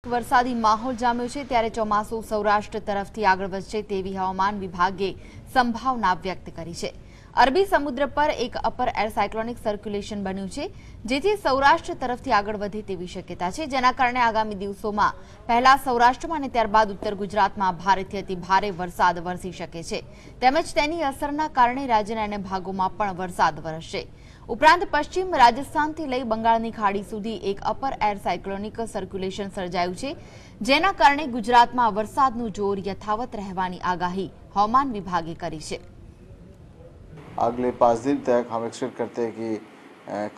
વરસાદી માહોલ જામ્યો છે ત્યારે ચોમાસું સૌરાષ્ટ્ર તરફથી આગળ વધશે તેવી હવામાન વિભાગે સંભાવના વ્યક્ત કરી છે। અરબી સમુદ્ર પર એક અપર એર સાયક્લોનિક સર્ક્યુલેશન બન્યું છે જેથી સૌરાષ્ટ્ર તરફથી આગળ વધે તેવી શક્યતા છે, જેના કારણે આગામી દિવસોમાં પહેલા સૌરાષ્ટ્રમાં અને ત્યારબાદ ઉત્તર ગુજરાતમાં ભારેથી અતિ ભારે વરસાદ વરસી શકે છે, તેમજ તેની અસરના કારણે રાજ્યના અન્ય ભાગોમાં પણ વરસાદ વરસશે। ઉપરાંત પશ્ચિમ રાજસ્થાનથી લઈ બંગાળની ખાડી સુધી એક અપર એર સાયક્લોનિક સર્ક્યુલેશન સર્જાયું છે, જેના કારણે ગુજરાતમાં વરસાદનું જોર યથાવત રહેવાની આગાહી હવામાન વિભાગે કરી છે। अगले 5 दिन तक हम एक्सपेक्ट करते हैं कि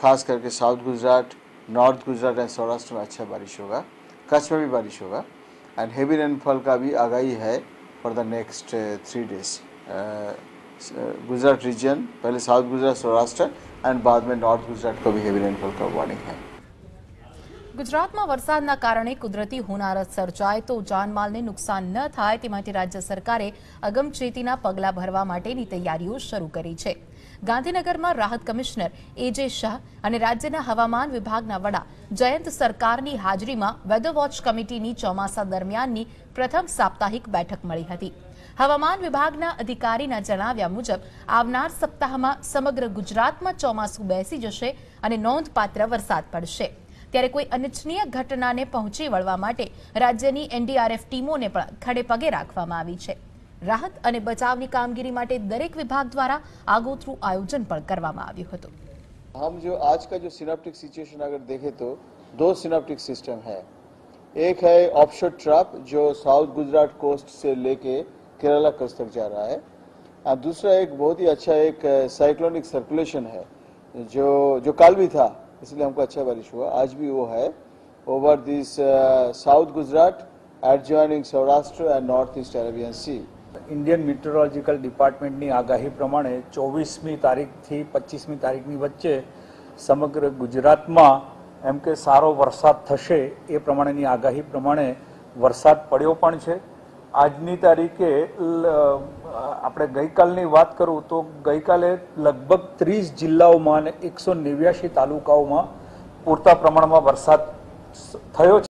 खास करके south Gujarat, north Gujarat and Saurashtra में अच्छा बारिश होगा, कच्छ में भी बारिश होगा एंड हेवी रेनफॉल का भी आगाही है for the next 3 days. Gujarat region पहले साउथ गुजरात सौराष्ट्र एंड बाद में नॉर्थ गुजरात को भी हेवी रेनफॉल का वार्निंग है। ગુજરાતમાં વરસાદના કારણે કુદરતી હોનારત સર્જાય તો જાનમાલને નુકસાન ન થાય તે માટે રાજ્ય સરકારે અગમચેતીના પગલાં ભરવા માટેની તૈયારીઓ શરૂ કરી છે। ગાંધીનગરમાં રાહત કમિશનર એજે શાહ અને રાજ્યના હવામાન વિભાગના વડા જયંત સરકારની હાજરીમાં વેધર વોચ કમિટીની ચોમાસા દરમિયાનની પ્રથમ સાપ્તાહિક બેઠક મળી હતી। હવામાન વિભાગના અધિકારીના જણાવ્યા મુજબ આવનાર સપ્તાહમાં સમગ્ર ગુજરાતમાં ચોમાસું બેસી જશે અને નોંધપાત્ર વરસાદ પડશે, ત્યારે કોઈ અનિચ્છનીય ઘટનાને પહોંચી વળવા માટે રાજ્યની એનડીઆરએફ ટીમોને પણ ખડે પગે રાખવામાં આવી છે। રાહત અને બચાવની કામગીરી માટે દરેક વિભાગ દ્વારા આગોતરું આયોજન પણ કરવામાં આવ્યું હતું। हम जो आज का जो सिनेप्टिक सिचुएशन अगर देखें तो 2 सिनेप्टिक सिस्टम है। एक है ऑफशोर ट्रफ जो साउथ गुजरात कोस्ट से लेके केरला कोस्ट तक जा रहा है, और दूसरा एक बहुत ही अच्छा एक साइक्लोनिक सर्कुलेशन है जो कल भी था, इसलिए हमको अच्छा बारिश हुआ। आज भी वो है over this south Gujarat adjoining Saurashtra and north east Arabian sea. Indian meteorological डिपार्टमेंटनी आगाही प्रमाणे 24મી તારીખથી 25મી તારીખની વચ્ચે સમગ્ર ગુજરાતમાં એમ કે સારો વરસાદ થશે એ પ્રમાણેની આગાહી પ્રમાણે વરસાદ પડ્યો પણ છે। આજની તારીખે આપણે ગઈકાલની વાત કરું તો ગઈકાલે લગભગ 30 જિલ્લાઓમાં અને 189 તાલુકાઓમાં પૂરતા પ્રમાણમાં વરસાદ થયો છે।